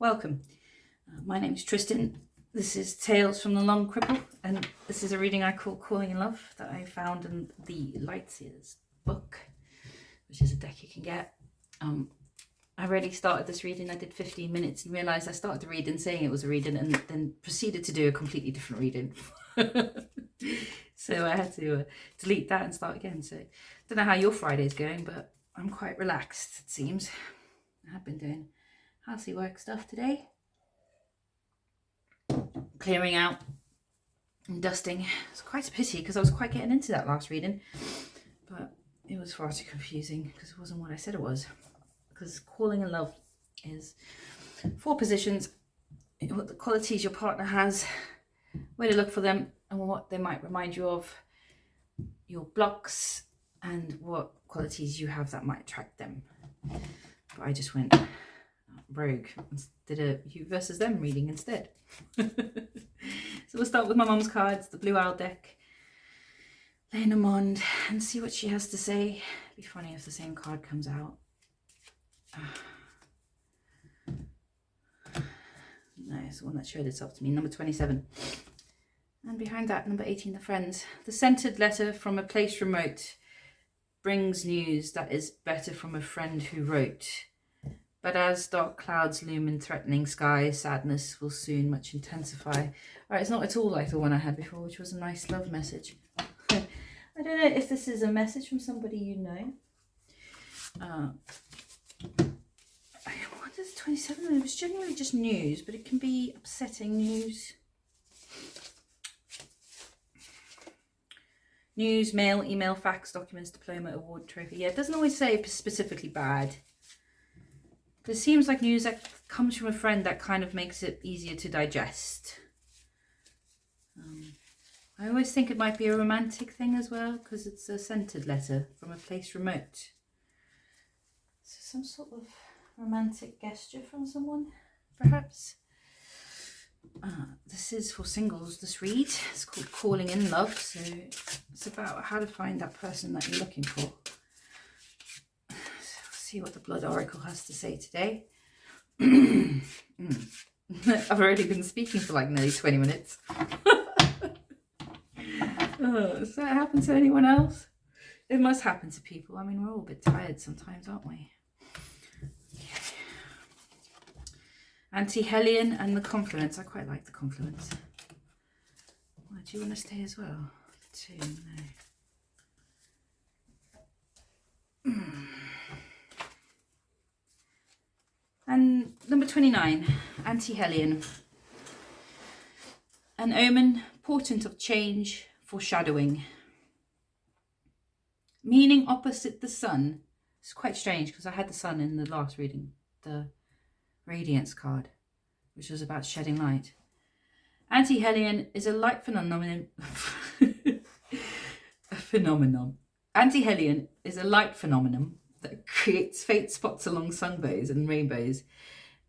Welcome. My name is Tristan. This is Tales from the Long Cripple, and this is a reading I call Calling in Love that I found in the Lightseers book, which is a deck you can get. I already started this reading. I did 15 minutes and realised I started the reading saying it was a reading and then proceeded to do a completely different reading. So I had to delete that and start again. So I don't know how your Friday's going, but I'm quite relaxed, it seems. I have been doing housey work stuff today. Clearing out and dusting. It's quite a pity because I was quite getting into that last reading, but it was far too confusing because it wasn't what I said it was. Because calling in love is 4 positions, what the qualities your partner has, where to look for them, and what they might remind you of, your blocks, and what qualities you have that might attract them. But I just went rogue and did a you versus them reading instead. So we'll start with my mum's cards, the Blue Owl deck. Lay them on and see what she has to say. It'd be funny if the same card comes out. No, it's the one that showed itself to me, number 27. And behind that, number 18, the Friends. The scented letter from a place remote brings news that is better from a friend who wrote. But as dark clouds loom in threatening sky, sadness will soon much intensify. All right, it's not at all like the one I had before, which was a nice love message. I don't know if this is a message from somebody you know. What is 27? It was genuinely just news, but it can be upsetting news. News, mail, email, fax, documents, diploma, award, trophy. Yeah, it doesn't always say specifically bad. But it seems like news that comes from a friend that kind of makes it easier to digest. I always think it might be a romantic thing as well, because it's a scented letter from a place remote. So some sort of romantic gesture from someone, perhaps. This is for singles, this read. It's called Calling in Love, so it's about how to find that person that you're looking for. So we'll see what the Blood Oracle has to say today. I've already been speaking for like nearly 20 minutes. Does that happen to anyone else? It must happen to people. I mean, we're all a bit tired sometimes, aren't we? Anti-Hellion and the Confluence. I quite like the Confluence. Well, do you want to stay as well? 2, no. And number 29, Anti-Hellion. An omen, portent of change, foreshadowing. Meaning opposite the sun. It's quite strange because I had the sun in the last reading. The Radiance card, which was about shedding light. Anti-Hellion is a light phenomenon. Anti-Hellion is a light phenomenon that creates faint spots along sunbows and rainbows,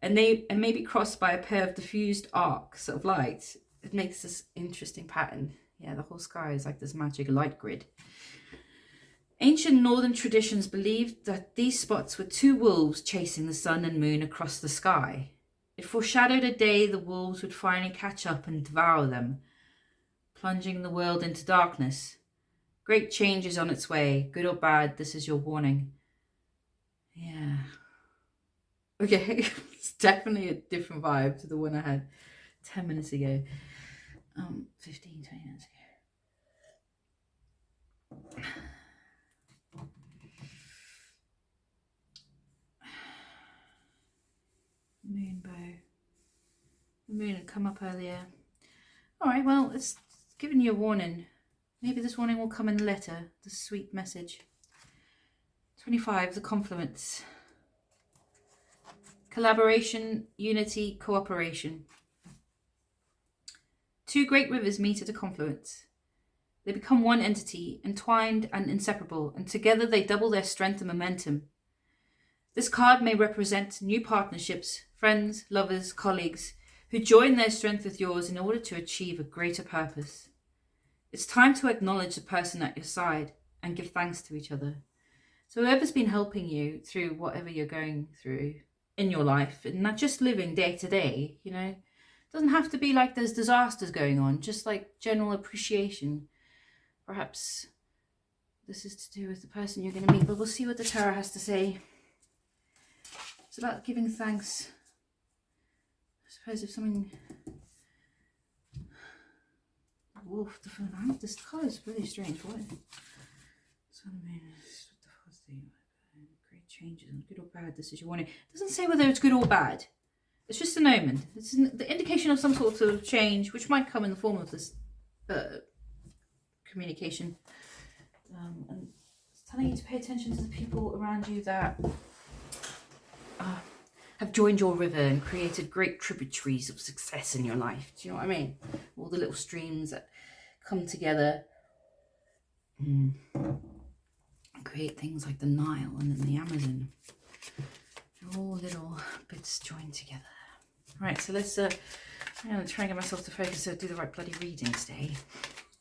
and may be crossed by a pair of diffused arcs of light. It makes this interesting pattern. Yeah, the whole sky is like this magic light grid. Ancient northern traditions believed that these spots were 2 wolves chasing the sun and moon across the sky. It foreshadowed a day the wolves would finally catch up and devour them, plunging the world into darkness. Great change is on its way, good or bad, this is your warning. Yeah. Okay, it's definitely a different vibe to the one I had 10 minutes ago. 15, 20 minutes ago. Moonbow. The moon had come up earlier. Alright, well, it's giving you a warning. Maybe this warning will come in the letter, the sweet message. 25, the Confluence. Collaboration, unity, cooperation. 2 great rivers meet at a confluence. They become one entity, entwined and inseparable, and together they double their strength and momentum. This card may represent new partnerships, friends, lovers, colleagues, who join their strength with yours in order to achieve a greater purpose. It's time to acknowledge the person at your side and give thanks to each other. So whoever's been helping you through whatever you're going through, in your life, and not just living day to day, you know. It doesn't have to be like there's disasters going on, just like general appreciation. Perhaps this is to do with the person you're going to meet, but we'll see what the tarot has to say. It's about giving thanks. I suppose if someone... Wolf, this colour is really strange. What? Great changes and good or bad decision warning. It doesn't say whether it's good or bad. It's just an omen. It's the indication of some sort of change, which might come in the form of this communication. And it's telling you to pay attention to the people around you that have joined your river and created great tributaries of success in your life. Do you know what I mean? All the little streams that come together and create things like the Nile and then the Amazon. They're all little bits joined together. Right, so let's I'm going to try and get myself to focus so I do the right bloody reading today.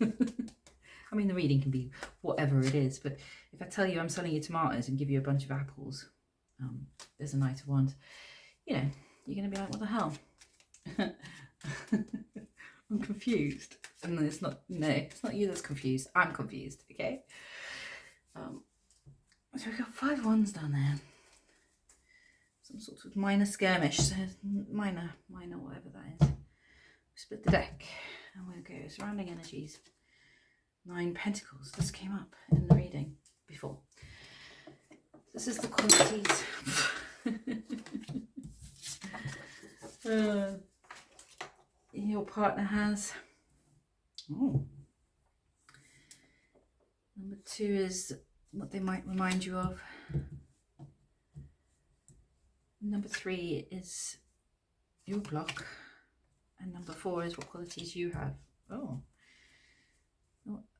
I mean, the reading can be whatever it is, but if I tell you I'm selling you tomatoes and give you a bunch of apples, there's a Knight of Wands, you know, you're going to be like, what the hell? I'm confused. And it's not, no, it's not you that's confused. I'm confused, okay? So we've got 5 wands down there. Some sort of minor skirmish, so minor, whatever that is. Split the deck and we'll go surrounding energies. 9 pentacles. This came up in the reading before. This is the qualities. Your partner has. Oh. Number 2 is what they might remind you of. Number 3 is your block. And number 4 is what qualities you have. Oh.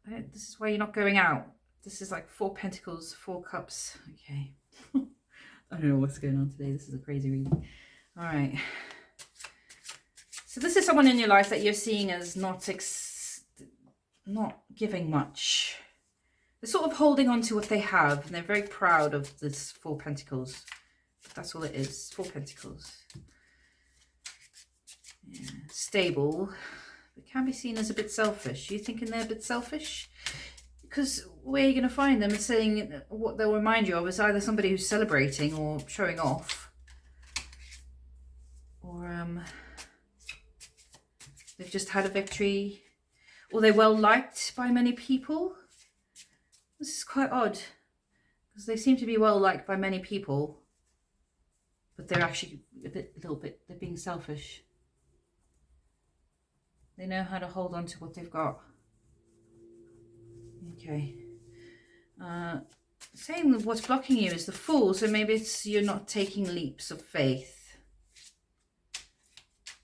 This is why you're not going out. This is like 4 pentacles, 4 cups. Okay. I don't know what's going on today. This is a crazy reading. All right. So this is someone in your life that you're seeing as not giving much. They're sort of holding on to what they have, and they're very proud of this 4 pentacles. But that's all it is. 4 pentacles. Yeah. Stable. It can be seen as a bit selfish. You thinking they're a bit selfish? Because where you're going to find them is saying what they'll remind you of is either somebody who's celebrating or showing off, or they've just had a victory, or they're well liked by many people. This is quite odd because they seem to be well liked by many people, but they're actually they're being selfish. They know how to hold on to what they've got. Okay. Saying that what's blocking you is the Fool, so maybe it's you're not taking leaps of faith,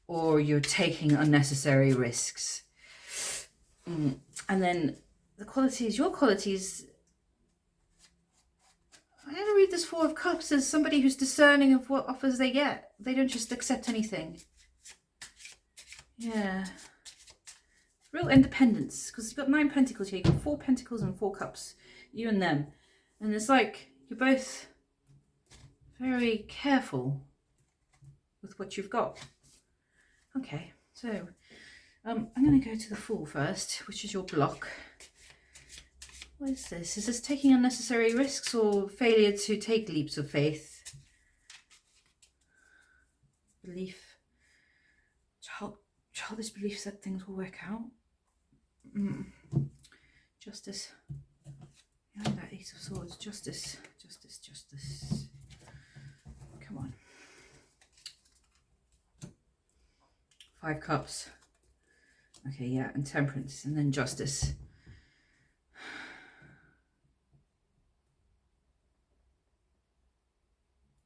or you're taking unnecessary risks. And then the qualities, your qualities, I'm going to read this 4 of Cups as somebody who's discerning of what offers they get. They don't just accept anything. Yeah. Real independence, because you've got 9 pentacles here. You've got 4 pentacles and 4 cups, you and them. And it's like you're both very careful with what you've got. Okay, so I'm going to go to the Fool first, which is your block. What is this? Is this taking unnecessary risks or failure to take leaps of faith? Belief. Childish beliefs that things will work out. Justice. Behind that Ace of Swords. Justice. Come on. 5 cups. Okay, yeah, and Temperance, and then Justice.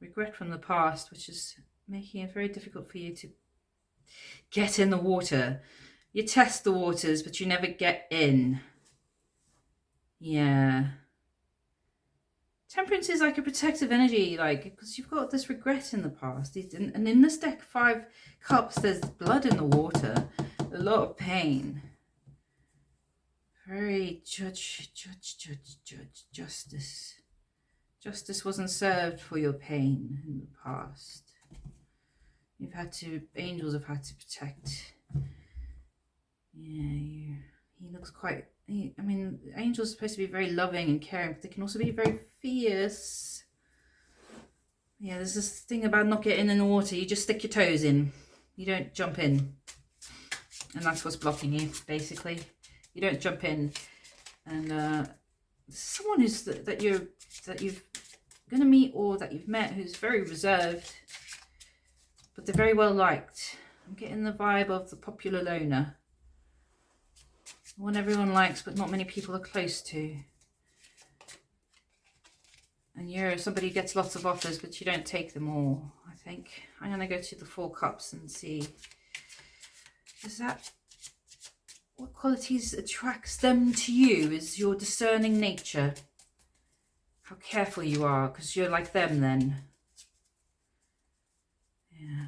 Regret from the past, which is making it very difficult for you to get in the water. You test the waters, but you never get in. Yeah. Temperance is like a protective energy, like, because you've got this regret in the past. And in this deck, 5 cups, there's blood in the water. A lot of pain. Very justice. Justice wasn't served for your pain in the past. angels have had to protect. Yeah, he looks quite, I mean, angels are supposed to be very loving and caring, but they can also be very fierce. Yeah, there's this thing about not getting in the water. You just stick your toes in. You don't jump in. And that's what's blocking you, basically. You don't jump in. And someone who's that you're going to meet or that you've met who's very reserved, but they're very well liked. I'm getting the vibe of the popular loner. One everyone likes, but not many people are close to. And you're somebody who gets lots of offers, but you don't take them all, I think. I'm going to go to the 4 cups and see. Is that what qualities attracts them to you? Is your discerning nature. How careful you are, because you're like them then. Yeah.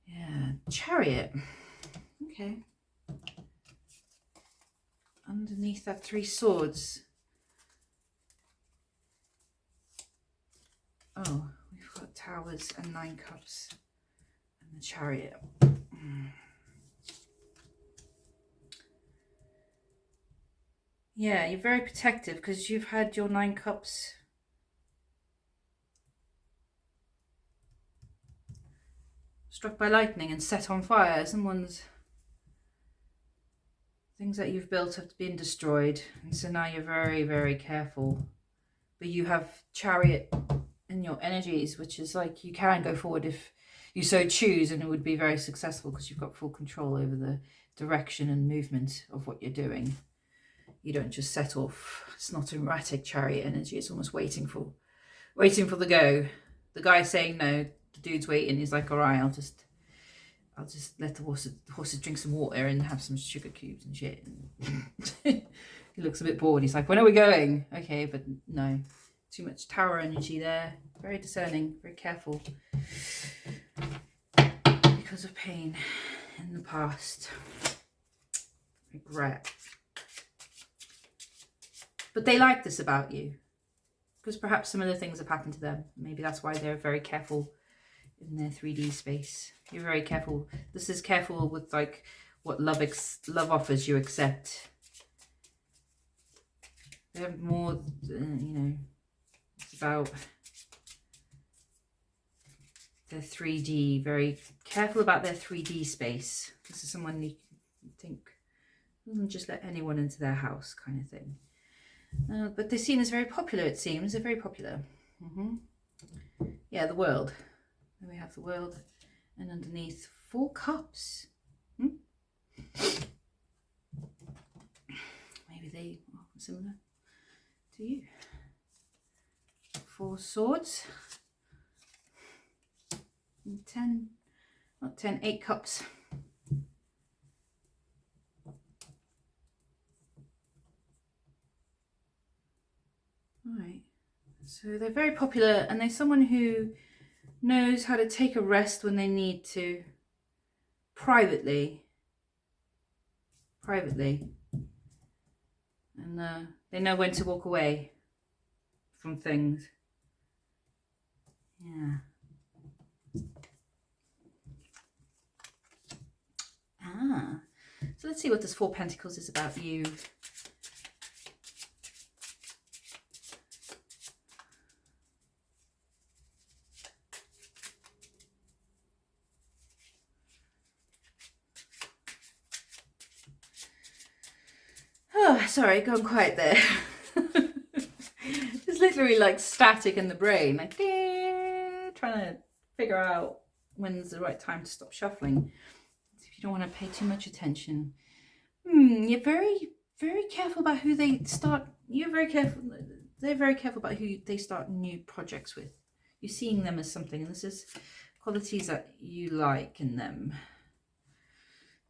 Yeah. Chariot. Okay. Underneath that 3 swords. Oh, we've got towers and 9 cups and the chariot. Yeah, you're very protective because you've had your 9 cups struck by lightning and set on fire. Someone's things that you've built have been destroyed, and so now you're very, very careful. But you have chariot in your energies, which is like you can go forward if you so choose, and it would be very successful because you've got full control over the direction and movement of what you're doing. You don't just set off. It's not erratic chariot energy. It's almost waiting for the go. The guy saying no, the dude's waiting. He's like, all right, I'll just let the horses drink some water and have some sugar cubes and shit. He looks a bit bored. He's like, when are we going? Okay, but no, too much tower energy there. Very discerning, very careful because of pain in the past, regret. But they like this about you because perhaps some of the things have happened to them. Maybe that's why they're very careful in their 3D space. You're very careful. This is careful with like what love offers you accept. They have more, it's about their 3D, very careful about their 3D space. This is someone you think doesn't just let anyone into their house kind of thing. But they're seen as very popular, it seems. They're very popular. Yeah, the world. Then we have the world. And underneath, 4 cups. Maybe they are similar to you. 4 swords. And 8 cups. Right, so they're very popular, and they're someone who knows how to take a rest when they need to, privately, and they know when to walk away from things. Yeah. So let's see what this 4 Pentacles is about you. Oh, sorry, gone quiet there. It's literally like static in the brain, like trying to figure out when's the right time to stop shuffling. If you don't want to pay too much attention. You're very, very careful about who they start. You're very careful. They're very careful about who they start new projects with. You're seeing them as something, and this is qualities that you like in them.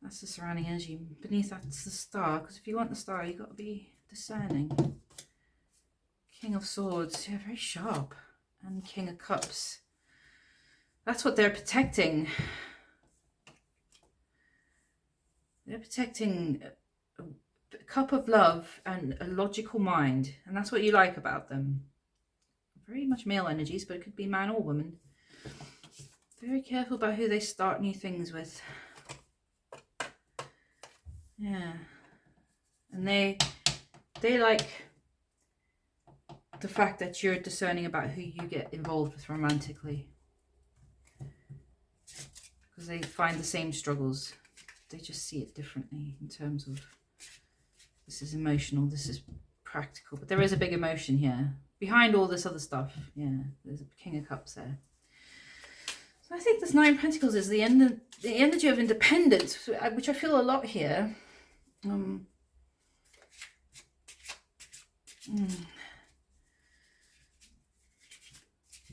That's the surrounding energy. Beneath that's the star, because if you want the star, you've got to be discerning. King of Swords, yeah, very sharp. And King of Cups. That's what they're protecting. They're protecting a cup of love and a logical mind. And that's what you like about them. Very much male energies, but it could be man or woman. very careful about who they start new things with. Yeah. And they like the fact that you're discerning about who you get involved with romantically. Because they find the same struggles. They just see it differently in terms of this is emotional, this is practical. But there is a big emotion here. Behind all this other stuff, yeah, there's a King of Cups there. So I think this Nine of Pentacles is the energy of independence, which I feel a lot here.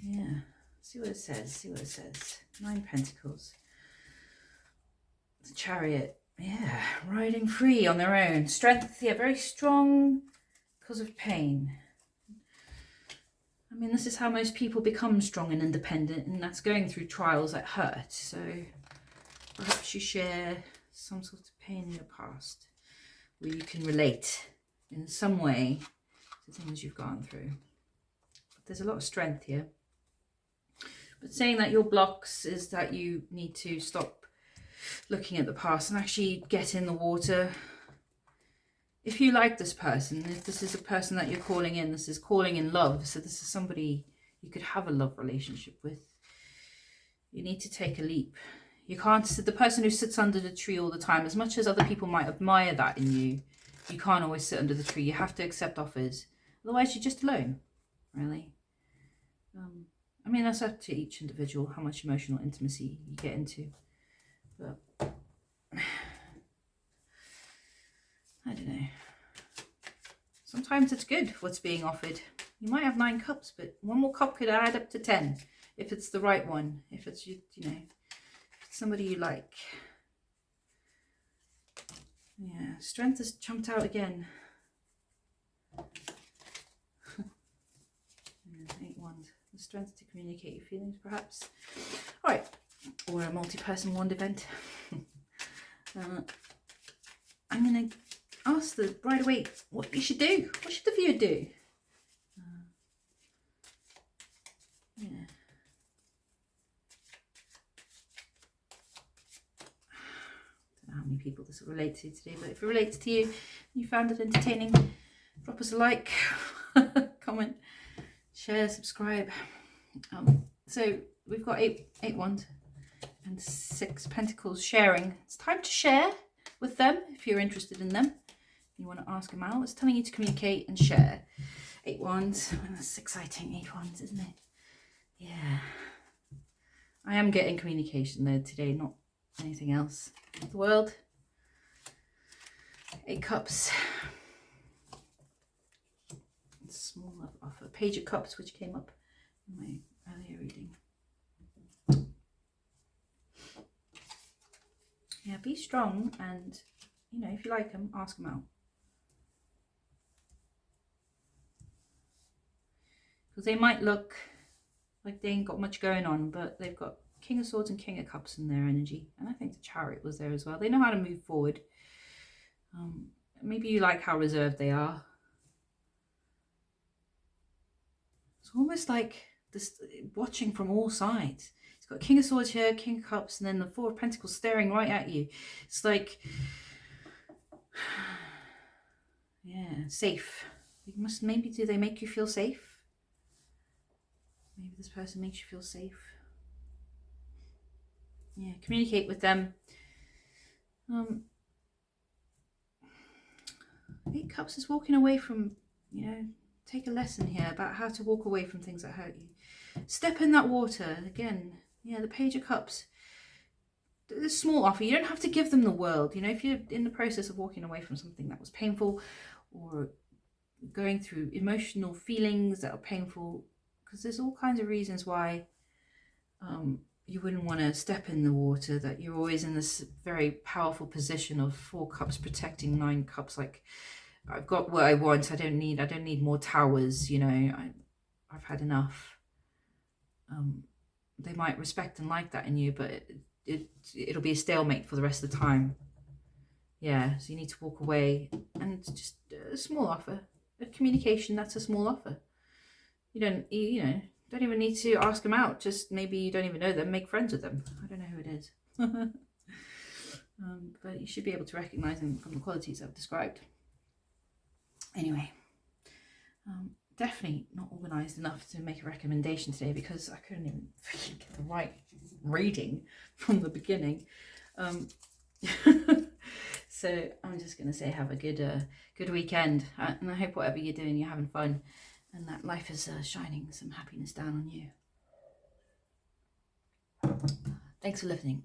Yeah, see what it says. Nine Pentacles. The Chariot. Yeah, riding free on their own. Strength, yeah, very strong because of pain. I mean, this is how most people become strong and independent, and that's going through trials that hurt. So perhaps you share some sort of pain in your past where you can relate in some way to things you've gone through. But there's a lot of strength here. But saying that your blocks is that you need to stop looking at the past and actually get in the water. If you like this person, if this is a person that you're calling in, this is calling in love, so this is somebody you could have a love relationship with, you need to take a leap. You can't, the person who sits under the tree all the time, as much as other people might admire that in you, you can't always sit under the tree. You have to accept offers. Otherwise, you're just alone, really. I mean, that's up to each individual, how much emotional intimacy you get into. But I don't know. Sometimes it's good what's being offered. You might have 9 cups, but one more cup could add up to 10 if it's the right one. If it's, you know, if it's somebody you like. Yeah, strength has jumped out again. 8 wands. The strength to communicate your feelings, perhaps. All right. Or a multi-person wand event. I'm going to ask the right away what you should do. What should the viewer do? Yeah. I don't know how many people this will relate to today, but if it relates to you, you found it entertaining, drop us a like, comment, share, subscribe. So we've got eight wands and 6 pentacles sharing. It's time to share with them if you're interested in them. You want to ask them out. It's telling you to communicate and share. 8 wands. That's exciting. 8 wands, isn't it? Yeah. I am getting communication though today, not anything else. The world. 8 cups. Small love offer. Page of Cups, which came up in my earlier reading. Yeah, be strong, and you know, if you like them, ask them out. Because they might look like they ain't got much going on, but they've got King of Swords and King of Cups in their energy. And I think the Chariot was there as well. They know how to move forward. Maybe you like how reserved they are. It's almost like this watching from all sides. It's got King of Swords here, King of Cups, and then the 4 of Pentacles staring right at you. It's like, yeah, safe. You must, maybe do they make you feel safe? Maybe this person makes you feel safe. Yeah, communicate with them. 8 Cups is walking away from, you know, take a lesson here about how to walk away from things that hurt you. Step in that water. Again, yeah, the Page of Cups. The small offer. You don't have to give them the world. You know, if you're in the process of walking away from something that was painful or going through emotional feelings that are painful, because there's all kinds of reasons why you wouldn't want to step in the water, that you're always in this very powerful position of 4 cups protecting 9 cups. Like, I've got what I want. I don't need more towers. You know, I've had enough. They might respect and like that in you, but it'll be a stalemate for the rest of the time. Yeah, so you need to walk away, and just a small offer of communication. That's a small offer. You know, Don't even need to ask them out. Just maybe you don't even know them. Make friends with them. I don't know who it is. But you should be able to recognize them from the qualities I've described. Anyway, definitely not organized enough to make a recommendation today because I couldn't even freaking get the right reading from the beginning. So I'm just going to say have a good weekend, and I hope whatever you're doing, you're having fun, and that life is shining some happiness down on you. Thanks for listening.